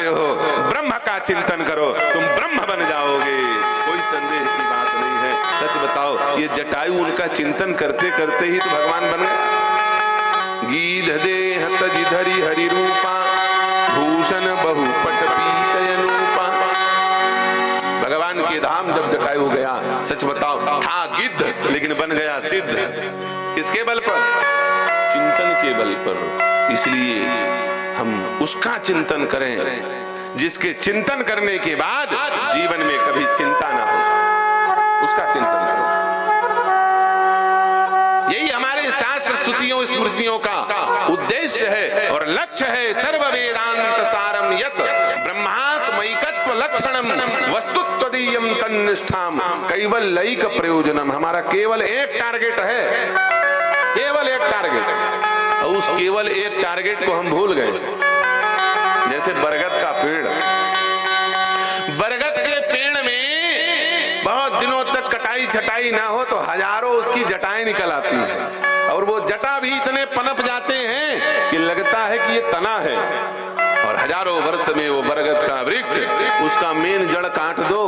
चाहते हो, ब्रह्म का चिंतन करो, तुम ब्रह्म बन जाओगे, कोई संदेह की बात नहीं है। सच बताओ, ये जटायु उनका चिंतन करते करते ही तो भगवान बन गए। गीध देह तजि धरि हरि रूपा, भूषण बहुपट पीत अनूपा। भगवान के धाम जब जटायु गया, सच बताओ था गिद्ध लेकिन बन गया सिद्ध। किसके बल पर? चिंतन के बल पर। इसलिए हम उसका चिंतन करें जिसके चिंतन करने के बाद जीवन में कभी चिंता ना हो सके, उसका चिंतन करो। यही हमारे शास्त्र श्रुतियों स्मृतियों का उद्देश्य है और लक्ष्य है। सर्व वेदांत सारम यत ब्रह्मात्मैकत्व लक्षणम वस्तुत्वदीयम तन्निष्ठाम कैवल लैक प्रयोजनम। हमारा केवल एक टारगेट है, केवल एक टारगेट, और उस केवल एक टारगेट को हम भूल गए। जैसे बरगद का पेड़, बरगद के पेड़ में बहुत दिनों तक कटाई छटाई ना हो तो हजारों उसकी जटाएं निकल आती हैं, और वो जटा भी इतने पनप जाते हैं कि लगता है कि ये तना है, और हजारों वर्ष में वो बरगद का वृक्ष, उसका मेन जड़ काट दो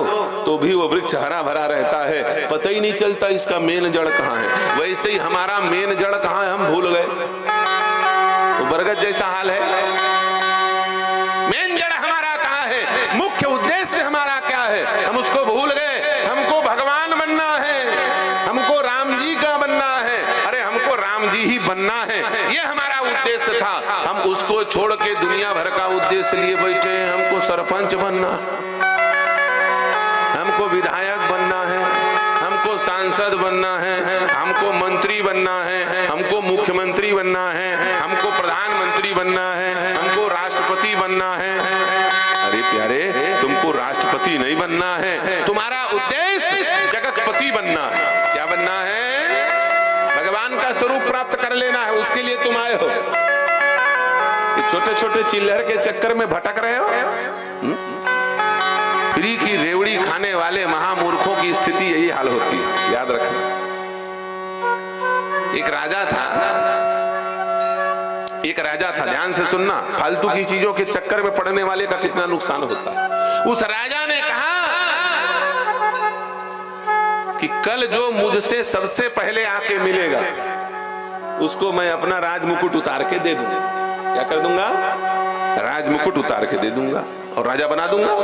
तो भी वो वृक्ष हरा भरा रहता है, पता ही नहीं चलता इसका मेन जड़ कहाँ है। वैसे ही हमारा मेन जड़ कहाँ है हम भूल गए। तो बरगद जैसा हाल है, मेन जड़ हमारा कहाँ है, मुख्य उद्देश्य हमारा क्या है, हम उसको भूल गए। हमको भगवान बनना है, हमको राम जी का बनना है, अरे हमको राम जी ही बनना है, ये हमारा उद्देश्य था। हम उसको छोड़ के दुनिया भर का उद्देश्य लिए बैठे हैं। हमको सरपंच बनना, हमको विधायक बनना है, हमको सांसद बनना है, हमको मंत्री बनना है, हमको मुख्यमंत्री बनना है, हमको प्रधानमंत्री बनना है, हमको राष्ट्रपति बनना है। अरे प्यारे, तुमको राष्ट्रपति नहीं बनना है, तुम्हारा उद्देश्य जगतपति बनना है। क्या बनना है? भगवान का स्वरूप प्राप्त कर लेना है, उसके लिए तुम आए हो। ये छोटे छोटे चिल्लर के चक्कर में भटक रहे हो। फ्री की रेवड़ी खाने वाले महामूर्खों की स्थिति यही हाल होती है, याद रखना। एक राजा था, ध्यान से सुनना, फालतू की चीजों के चक्कर में पड़ने वाले का कितना नुकसान होता है। उस राजा ने कहा कि कल जो मुझसे सबसे पहले आके मिलेगा उसको मैं अपना राजमुकुट उतार के दे दूंगा। क्या कर दूंगा? राजमुकुट उतार के दे दूंगा और राजा बना दूंगा।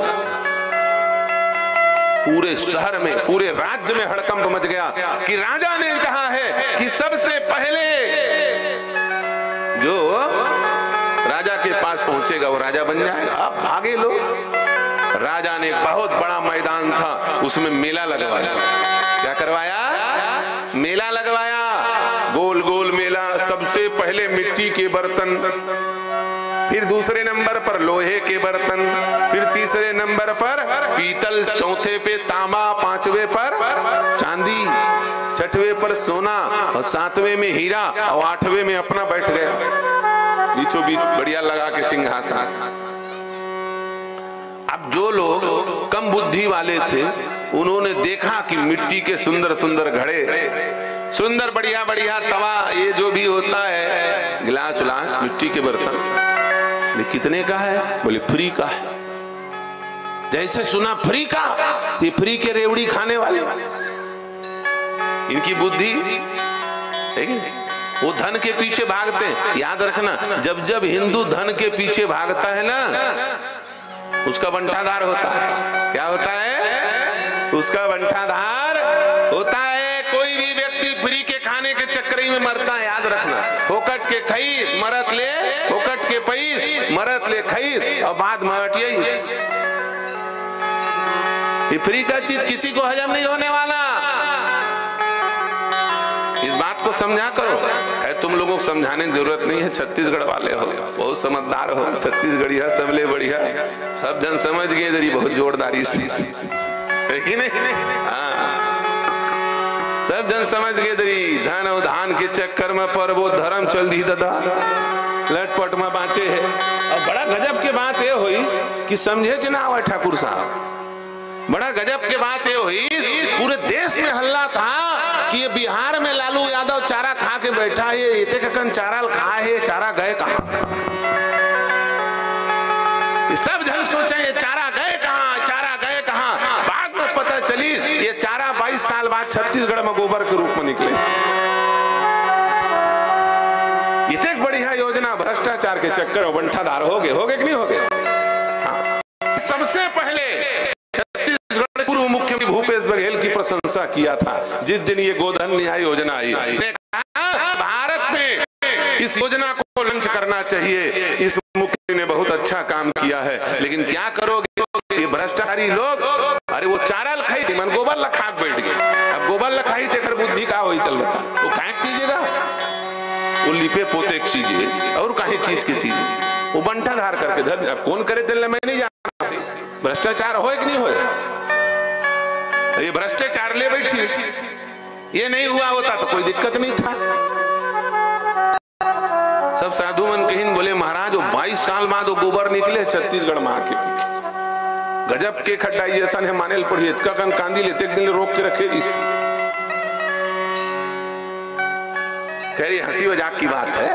पूरे शहर में, पूरे राज्य में हड़कंप मच गया कि राजा ने कहा है कि सबसे पहले जो राजा के पास पहुंचेगा वो राजा बन जाएगा। आप भागे लोग। राजा ने बहुत बड़ा मैदान था, उसमें मेला लगवाया। क्या करवाया? मेला लगवाया, गोल गोल मेला। सबसे पहले मिट्टी के बर्तन, फिर दूसरे नंबर पर लोहे के बर्तन, फिर तीसरे नंबर पर पीतल, चौथे पे तांबा, पांचवे पर चांदी, छठवें पर सोना और सातवें में हीरा और आठवें में अपना बैठ गया बीचों बीच बढ़िया लगा के सिंहासन। अब जो लोग कम बुद्धि वाले थे उन्होंने देखा कि मिट्टी के सुंदर सुंदर घड़े, सुंदर बढ़िया बढ़िया तवा, ये जो भी होता है गिलास उलास, मिट्टी के बर्तन, कितने का है? बोले फ्री का है। जैसे सुना फ्री का, ये फ्री के रेवड़ी खाने वाले, इनकी बुद्धि देखिए, वो धन के पीछे भागते हैं। याद रखना, जब जब हिंदू धन के पीछे भागता है ना, उसका बंटाधार होता है। क्या होता है? उसका बंटाधार होता है। कोई भी व्यक्ति फ्री के खाने के चक्कर में मरता है, याद रखना। फोकट के खई मरत ले, फोकट के पैस मरत ले खई, और बाद में हटिए। फ्री का चीज किसी को हजम नहीं होने वाला। इस बात को समझा करो। तुम लोगों को समझाने की जरूरत नहीं है, छत्तीसगढ़ वाले हो, बहुत समझदार हो, छत्तीसगढ़िया सबले बढ़िया, सब जन समझ गए जरी बहुत जोरदारी से, है कि नहीं? हाँ, सब जन समझ गए जरी धन और धान के चक्कर में पर वो धर्म चल दी दादा लटपट में बांचे है। और बड़ा गजब के बात ये हुई कि समझे च ना आवा ठाकुर साहब, बड़ा गजब के बात ये हुई, पूरे देश में हल्ला था कि ये बिहार में लालू यादव चारा खा के बैठा है, ये इतने कन चारा खा है, चारा गए कहां? सब जन सोचे ये चारा गए कहां, चारा गए कहां। बाद में पता चली ये चारा 22 साल बाद छत्तीसगढ़ में गोबर के रूप में निकले। इतने बढ़िया योजना भ्रष्टाचार के चक्कर में बंटाधार हो गए कि नहीं हो गए। हाँ। सबसे पहले छत्तीसगढ़ पूर्व मुख्यमंत्री भूपेश बघेल की प्रशंसा किया था जिस दिन ये गोधन न्याय योजना आई। भारत में इस योजना को लॉन्च करना चाहिए, इस मुख्यमंत्री ने बहुत अच्छा काम किया है। लेकिन क्या करोगे, ये भ्रष्टाचारी लोग, अरे वो चारा लखाई थी मन गोबर लखा बैठ गए। अब गोबर लखाई थे बुद्धि का हो चल बता, वो कहा चीजेगा, वो लिपे पोते चीज और कहीं चीज की चीज वो बंटाधार करके धर। अब कौन करे दिल मैं नहीं जानता, भ्रष्टाचार हो कि नहीं हो। ये भ्रष्टाचार ले बैठी, ये नहीं हुआ होता तो कोई दिक्कत नहीं था। सब साधु मन कहीं बोले महाराज वो 22 साल बाद वो गोबर निकले छत्तीसगढ़ में आके गजब के खड्डा ऐसा है माने पड़ी इतका कन कांदी लेते एक दिन रोक के रखे इस कह रही हंसी मजाक की बात है,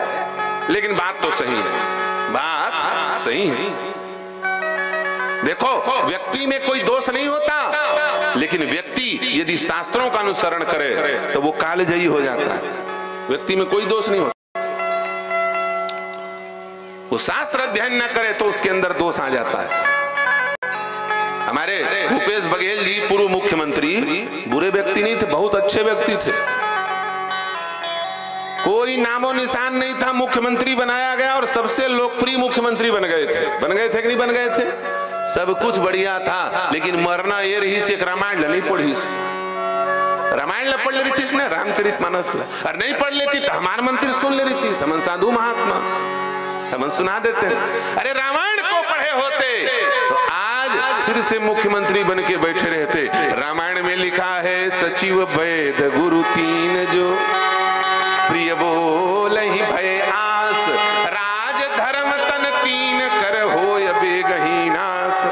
लेकिन बात तो सही है, बात सही है। देखो व्यक्ति में कोई दोष नहीं होता, लेकिन व्यक्ति यदि शास्त्रों का अनुसरण करे तो वो कालजयी हो जाता है। व्यक्ति में कोई दोष नहीं होता, वो शास्त्र अध्ययन न करे तो उसके अंदर दोष आ जाता है। हमारे भूपेश बघेल जी पूर्व मुख्यमंत्री बुरे व्यक्ति नहीं थे, बहुत अच्छे व्यक्ति थे। कोई नामो निशान नहीं था, मुख्यमंत्री बनाया गया और सबसे लोकप्रिय मुख्यमंत्री बन गए थे। बन गए थे कि नहीं बन गए थे, सब कुछ बढ़िया था। लेकिन मरना ये रही से रामायण नहीं पढ़ी, रामायण न पढ़ ले रही थी, रामचरितमानस और नहीं पढ़ लेती तो हमारे मंत्री सुन ले रही थी, समन साधु महात्मा हम सुना देते हैं। अरे रामायण को पढ़े होते तो आज फिर से मुख्यमंत्री बन के बैठे रहते। रामायण में लिखा है सचिव वैद गुरु तीन जो प्रिय बोल ही भय आस, राज धर्म तन तीन कर हो बेगही नास।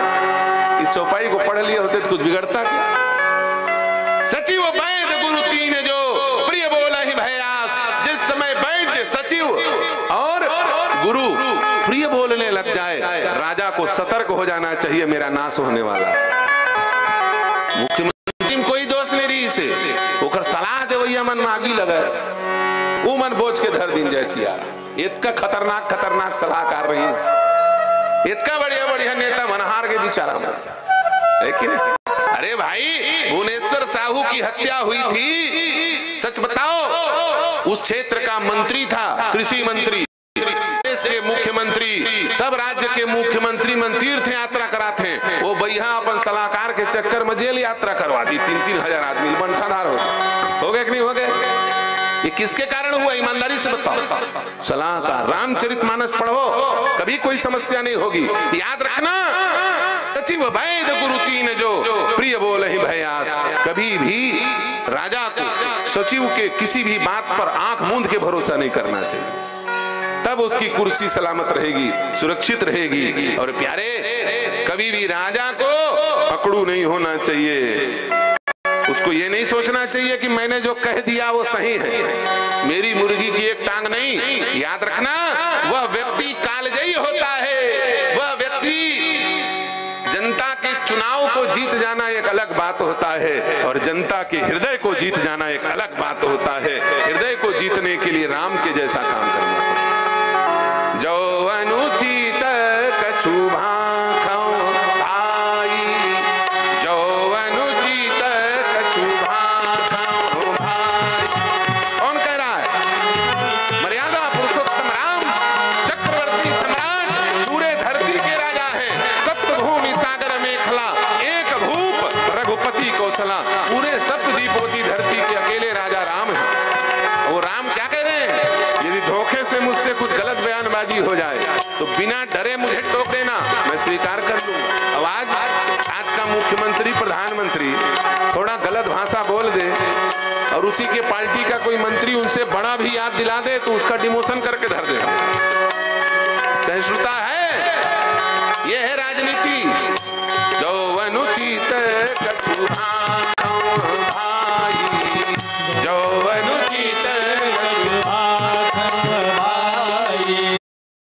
इस चौपाई को पढ़ लिए होते तो कुछ बिगड़ता क्या। सचिव वैद गुरु तीन जो प्रिय बोल ही भय आस। जिस समय वैद्य सचिव और गुरु प्रिय बोलने लग जाए, राजा को सतर्क हो जाना चाहिए, मेरा नाश होने वाला। मुख्यमंत्री में कोई दोष नहीं रही से ओकर सलाह दे भैया मन मागी लगा वो मन बोझ के धर दिन जैसी यार। इतना खतरनाक खतरनाक सलाहकार रही, इतना बढ़िया बढ़िया नेता मनहार के बिचारा है कि नहीं। अरे भाई भुवनेश्वर साहू की हत्या हुई थी, सच बताओ उस क्षेत्र का मंत्री था, कृषि मंत्री, देश के मुख्यमंत्री, सब राज्य के मुख्यमंत्री मन तीर्थ यात्रा कराते हैं, वो भैया अपन सलाहकार के चक्कर में जेल यात्रा करवा दी। 3-3 हजार आदमी बंटाधार हो गए कि नहीं हो गए। ये किसके कारण हुआ, ईमानदारी से बताओ। सलाहकार, रामचरितमानस पढ़ो, कभी कोई समस्या नहीं होगी। याद रखना सचिव वैद गुरु तीन जो प्रिय बोल ही भयास। कभी भी राजा को सचिव के किसी भी बात पर आंख मूंद के भरोसा नहीं करना चाहिए, तब उसकी कुर्सी सलामत रहेगी, सुरक्षित रहेगी। और प्यारे कभी भी राजा को पकड़ू नहीं होना चाहिए, उसको ये नहीं सोचना चाहिए कि मैंने जो कह दिया वो सही है, मेरी मुर्गी की एक टांग नहीं। याद रखना वह व्यक्ति कालजयी होता है, वह व्यक्ति जनता के चुनाव को जीत जाना एक अलग बात होता है और जनता के हृदय को जीत जाना एक अलग बात होता है। हृदय को जीतने के लिए राम के जैसा काम करना पड़ेगा। जो अनुचित कछु भाखौ भाई, जो अनुचित कछु भाखौ भाई। कौन कह रहा है, मर्यादा पुरुषोत्तम राम चक्रवर्ती सम्राट पूरे धरती के राजा हैं। सप्तभूमि सागर मेखला एक भूप रघुपति कौशला, पूरे सप्तद्वीपों धरती के अकेले राजा राम है। वो राम क्या कह रहे हैं, यदि धोखे से मुझसे कुछ गलत बयानबाजी हो जाए तो बिना डरे मुझे टोक देना, मैं स्वीकार कर लूंगा। अब आज का मुख्यमंत्री प्रधानमंत्री थोड़ा गलत भाषा बोल दे और उसी के पार्टी का कोई मंत्री उनसे बड़ा भी याद दिला दे तो उसका डिमोशन करके धर दे। सहिष्णुता है, यह है राजनीति।